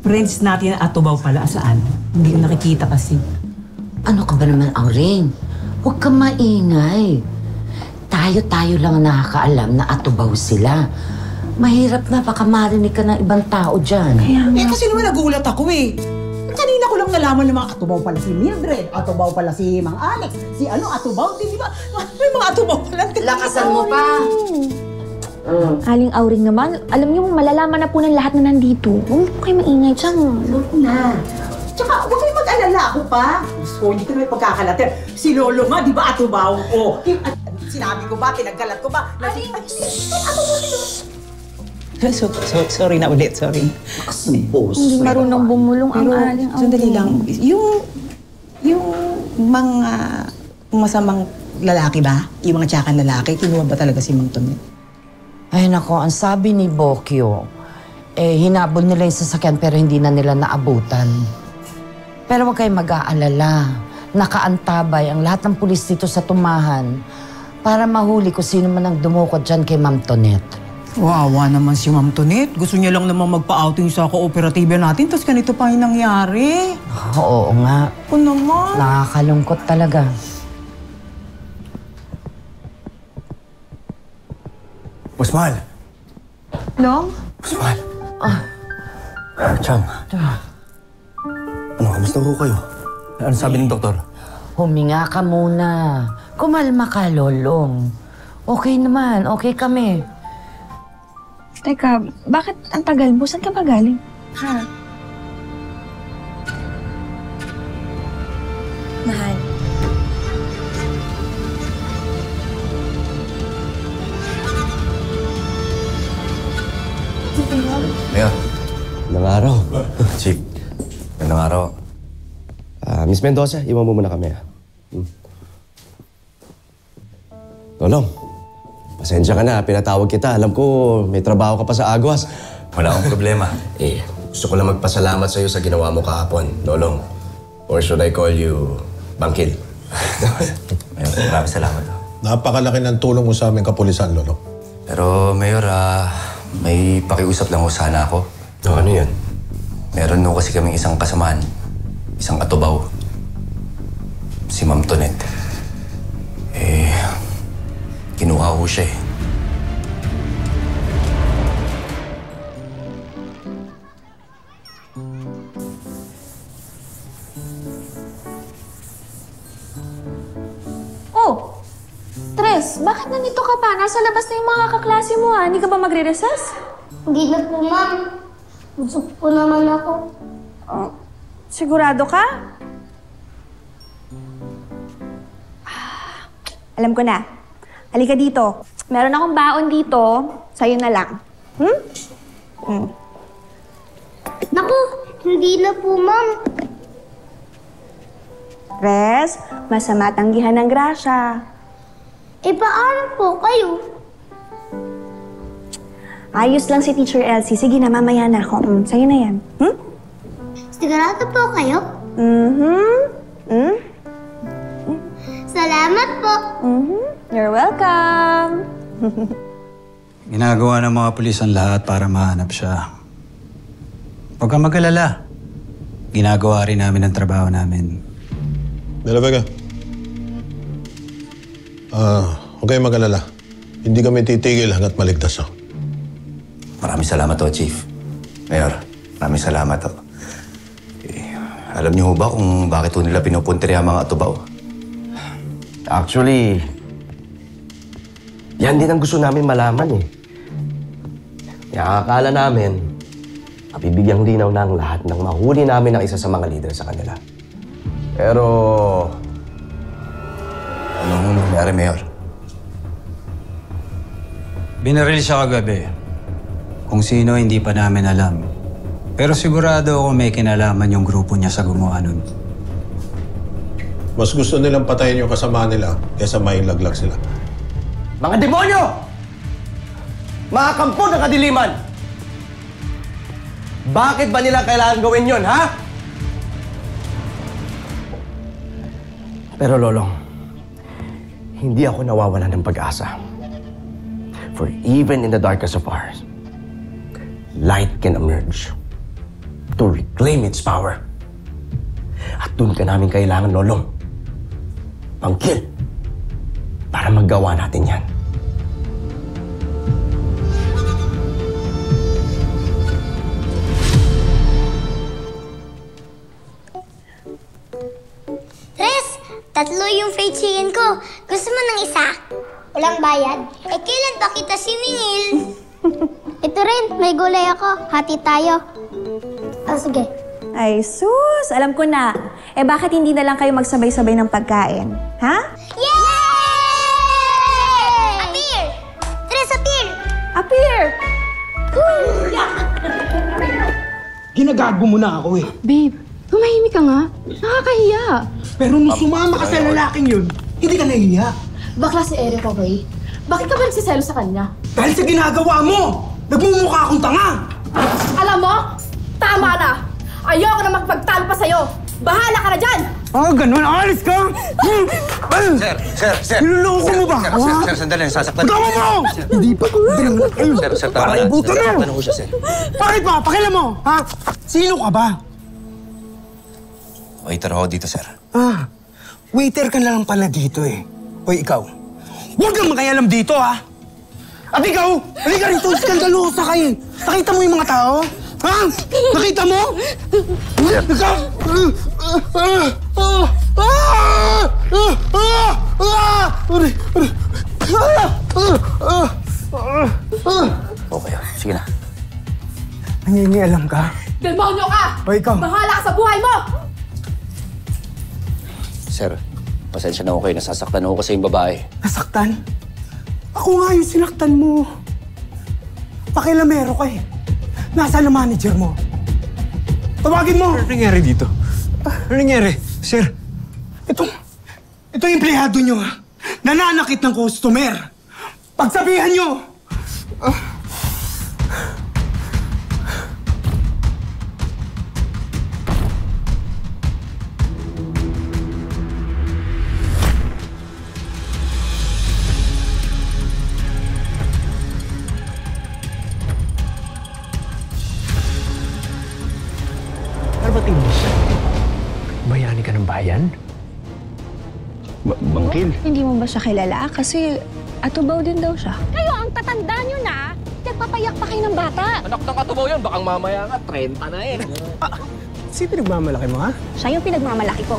friends natin na atubaw pala. Saan? Hindi ko nakikita kasi. Ano ka ba naman, Auring? Huwag kang maingay. Tayo-tayo lang ang nakakaalam na atubaw sila. Mahirap na, baka marinig ka ng ibang tao dyan. Kasi naman nagulat ako eh. Kanina ko lang nalaman na mga atubaw pala si Mildred, atubaw pala si Mang Alex, si atubaw din, di ba? May mga atubaw pala. Lakasan mo pa! Aling Auring naman, alam niyo, malalaman na po ng lahat na nandito. Huwag po kayo maingay dyan. Huwag na. Tsaka huwag kayong mag-alala ako pa. So, hindi ko naman pagkakalater. Si Lolo nga, di ba atubaw? O, sinabi ko ba, tinagkalat ko ba? Sorry na ulit, sorry. Hindi marunong bumulong ang Aling Auring. Sandali lang. Yung mga masamang lalaki ba? Yung mga tsakan lalaki, kinuha ba talaga si Mang Tonet? Ay nako, ang sabi ni Bokyo, hinabol nila yung sasakyan pero hindi na nila naabutan. Pero huwag kayong mag-aalala. Nakaantabay ang lahat ng pulis dito sa tumahan para mahuli kung sino man ang dumukot dyan kay Ma'am Tonet. Wawa naman si Ma'am Tonet. Gusto niya lang naman magpa-outing sa kooperatiba natin, tapos ganito pa yung nangyari. Oo nga. O naman. Nakakalungkot talaga. Pusmal! Long? Pusmal! Chang. Ano, kamusta ko kayo? Ano sabi ng doktor? Huminga ka muna. Kumalma ka, Lolong. Okay naman, okay kami. Teka, bakit ang tagal mo? Saan ka ba galing? Ha? Mahal. Mayor. Magandang araw. Chief. Magandang araw. Miss Mendoza, iwan mo muna kami. Lolong, pasensya ka na. Pinatawag kita. Alam ko, may trabaho ka pa sa Aguas. Wala akong problema. Gusto ko lang magpasalamat sa'yo sa ginawa mo kahapon, Lolong. Or should I call you Bangkil? Mayor, maraming salamat. Napakalaki ng tulong mo sa aming kapulisan, Lolo. Pero, Mayor, may pakiusap lang ko sana ako. Ano yan? Meron no kasi kaming isang kasamaan. Isang atubaw. Si Ma'am Tonet. Kinuha ko siya eh. Oh! Tres, bakit nandito ka pa? Nasa labas na yung mga kaklase mo ha. Hindi ka ba magre-recess? Hindi na po, ma'am. Busog po naman ako. Oh, sigurado ka? Alam ko na. Halika dito. Meron akong baon dito. Sa'yo na lang. Naku, hindi na po, ma'am. Tres, masama tanggihan ng grasya. Paano po kayo? Ayos lang si Teacher Elsie. Sige na, mamaya na ako. Sa'yo na yan. Sigurado po kayo? Salamat po. You're welcome. Ginagawa ng mga pulis ang lahat para mahanap siya. Huwag kang mag-alala. Ginagawa rin namin ang trabaho namin. Dela Vega. Huwag kayong mag-alala. Hindi kami titigil hanggat maligtas ako. Maraming salamat to, Chief. Mayor, maraming salamat to. Alam niyo ba kung bakit ho nila pinupuntirya ang mga atubaw? Actually, yan din ang gusto namin malaman eh. Akala namin, mabibigyang linaw na ang lahat nang mahuli namin ang isa sa mga leader sa kanila. Pero... Anong nangyari, Mayor? Binaril siya kagabi. Kung sino, hindi pa namin alam. Pero sigurado ako may kinalaman yung grupo niya sa gumawa nun. Mas gusto nilang patayin yung kasama nila kaysa mailaglag sila. Mga demonyo! Mga kampo ng kadiliman! Bakit ba nila kailangan gawin yon, ha? Pero Lolong, hindi ako nawawalan ng pag-asa. For even in the darkest of hours, light can emerge. to reclaim its power. At doon ka namin kailangan, Lolong. Pang-kill. Para magawa natin yan. Tres, 3 yung fried chicken ko. Gusto mo ng isa? Walang bayad? Eh, kailan pa kita siningil? Ito rin, may gulay ako. Hati tayo. Ah, sige. Ay, sus! Alam ko na. Eh, bakit hindi na lang kayo magsabay-sabay ng pagkain? Ha? Yay! Appear! Tres, appear! Appear! Ginagago mo na ako eh. Babe, tumahimik ka nga. Nakakahiya. Pero nung sumama ka sa lalaking yun, hindi ka nahiya. Bakla si Eric, okay? Bakit ka ba nagsiselo sa kanya? Dahil sa ginagawa mo! Nagmumukha akong tanga! Alam mo, tama na! Ayoko na magpagtalo pa sa'yo! Bahala ka na dyan! Ah, ganun? Alis ka! Sir! Niloloko mo ba? Sir, sandali. Sasaktan. Gawa mo! Hindi pa ko binangat kayo. Sir, tama Para na. ibutan mo! Sasaktan ko siya, sir. Bakit ba? Pakialam mo! Ha? Sino ka ba? Waiter ako dito, sir. Ah, waiter ka na lang pala dito eh. Hoy, ikaw. Huwag kang makialam dito, ha? At ikaw, halika rito, skandalosa kayo. Nakita mo yung mga tao? Ha? Nakita mo? Ikaw? Okay, sige na. Nangingialam ka? Demonyo ka! O ikaw? Bahala ka sa buhay mo! Sir, pasensya na ako kayo. Nasasaktan ako kasi yung babae. Nasaktan? Ako nga yung sinaktan mo. Pakilamero ka eh. Nasaan ang manager mo? Tawagin mo! Ano nangyari dito? Ano nangyari? Sir? Ito yung empleyado nyo, ha? Nananakit ng customer. Pagsabihan nyo! Ano ba tingin mo siya? Bayani ka ng bayan? Bangkil? Hindi mo ba siya kilala? Kasi atubaw din daw siya. Kayo, ang tatanda nyo na, nagpapayak pa kayo ng bata. Anak ng katubaw yun, bakang mamaya nga, 30 na eh. Sino pinagmamalaki mo, ha? Siya yung pinagmamalaki ko.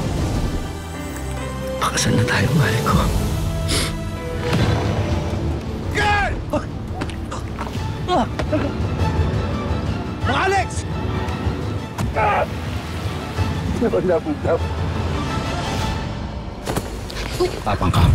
Pakasal na tayo, mahal ko. Mga Alex! Tapang ka.